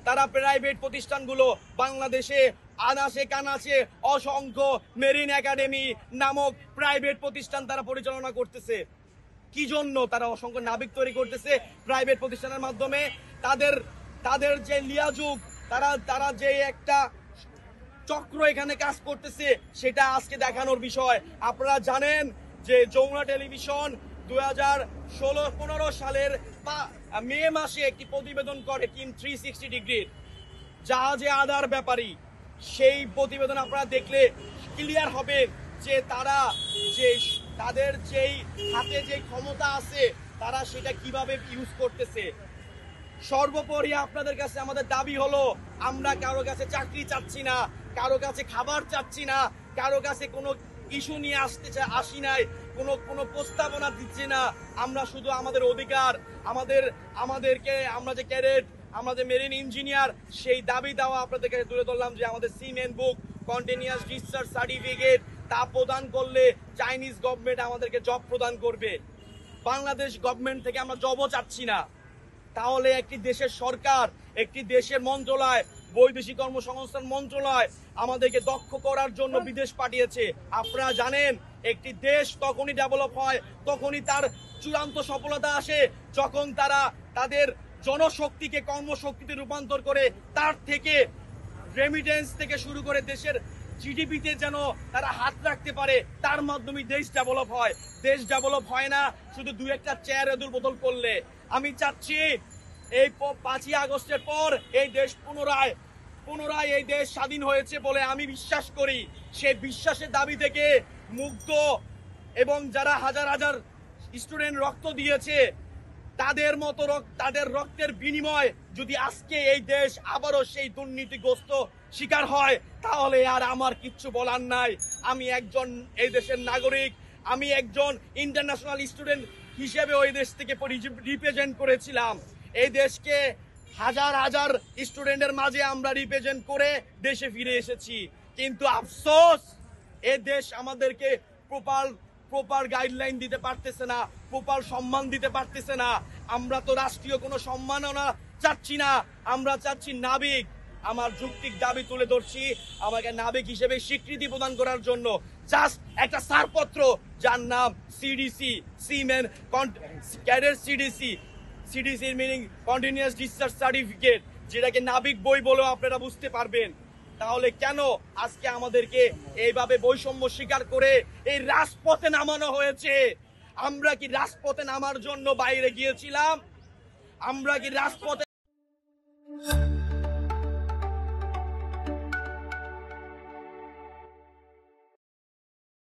তারা প্রাইভেট প্রতিষ্ঠানগুলো বাংলাদেশে আনাচে কানাচে অসংখ্য মেরিন একাডেমি নামক প্রাইভেট প্রতিষ্ঠান তারা পরিচালনা করতেছে। কি জন্য তারা অসংখ্য নাবিক তৈরি করতেছে প্রাইভেট প্রতিষ্ঠানের মাধ্যমে? তাদের যে লিয়াজুক, তারা যে একটা চক্র এখানে কাজ করতেছে সেটা আজকে দেখানোর বিষয়। আপনারা জানেন যে যমুনা টেলিভিশন 2016-15 সালের মে মাসে একটি প্রতিবেদন করে টিম 360 ডিগ্রির জাহাজে আদার ব্যাপারী। সেই প্রতিবেদন আপনারা দেখলে ক্লিয়ার হবে যে তাদের যেই হাতে যে ক্ষমতা আছে তারা সেটা কিভাবে ইউজ করতেছে। সর্বোপরি আপনাদের কাছে আমাদের দাবি হলো, আমরা কারো কাছে চাকরি চাচ্ছি না, কারো কাছে খাবার চাচ্ছি না, কারো কাছে কোনো ইস্যু নিয়ে আসি নাই, কোনো প্রস্তাবনা দিচ্ছি না। আমরা শুধু আমাদের অধিকার, আমাদেরকে আমরা যে ক্যাডেট, আমরা যে মেরিন ইঞ্জিনিয়ার, সেই দাবি দেওয়া আপনাদের কাছে তুলে ধরলাম যে আমাদের সিমেন বুক কন্টিনিউয়াস ডিসচার্জ সার্টিফিকেট তা প্রদান করলে চাইনিজ গভর্নমেন্ট আমাদেরকে জব প্রদান করবে। বাংলাদেশ গভর্নমেন্ট থেকে আমরা জবও চাচ্ছি না। তাহলে একটি দেশের সরকার, একটি দেশের মন্ত্রণালয়, বৈদেশিক কর্মসংস্থান মন্ত্রণালয় আমাদেরকে দক্ষ করার জন্য বিদেশ পাঠিয়েছে। আপনারা জানেন একটি দেশ তখনই ডেভেলপ হয়, তখনই তার চূড়ান্ত সফলতা আসে যখন তারা তাদের জনশক্তিকে কর্মশক্তিতে রূপান্তর করে তার থেকে রেমিটেন্স থেকে শুরু করে দেশের জিডিপিতে যেন তারা হাত রাখতে পারে, তার মাধ্যমে দেশ ডেভেলপ হয়। দেশ ডেভেলপ হয় না শুধু দু একটা চেয়ার এদুর বদল করলে। আমি চাচ্ছি এই 5ই আগস্টের পর এই দেশ পুনরায় এই দেশ স্বাধীন হয়েছে বলে আমি বিশ্বাস করি। সেই বিশ্বাসের দাবি থেকে মুগ্ধ এবং যারা হাজার হাজার স্টুডেন্ট রক্ত দিয়েছে তাদের রক্তের বিনিময় যদি আজকে এই দেশ আবারও সেই দুর্নীতিগ্রস্ত শিকার হয়, তাহলে আর আমার কিচ্ছু বলার নাই। আমি একজন এই দেশের নাগরিক, আমি একজন ইন্টারন্যাশনাল স্টুডেন্ট হিসেবে ওই দেশ থেকে রিপ্রেজেন্ট করেছিলাম। এই দেশকে হাজার হাজার স্টুডেন্টের মাঝে আমরা রিপ্রেজেন্ট করে দেশে ফিরে এসেছি। কিন্তু আফসোস, এ দেশ আমাদেরকে প্রপার গাইডলাইন দিতে পারতেছে না, প্রপার সম্মান দিতে পারতেছে না। আমরা তো রাষ্ট্রীয় কোনো সম্মাননা চাচ্ছি না, আমরা চাচ্ছি নাবিক। আমার যৌক্তিক দাবি তুলে ধরছি, আমাকে নাবিক হিসেবে স্বীকৃতি প্রদান করার জন্য জাস্ট একটা ছাড়পত্র যার নাম সিডিসি, সিমেন ক্যাডেট সিডিসির মিনিং কন্টিনিউয়াস ডিসচার্জ সার্টিফিকেট, যেটাকে নাবিক বই বলেও আপনারা বুঝতে পারবেন। তাহলে কেন আজকে আমাদেরকে এইভাবে বৈষম্য স্বীকার করে এই রাজপথে নামানো হয়েছে? আমরা কি রাজপথে নামার জন্য বাইরে গিয়েছিলাম? আমরা কি রাজপথে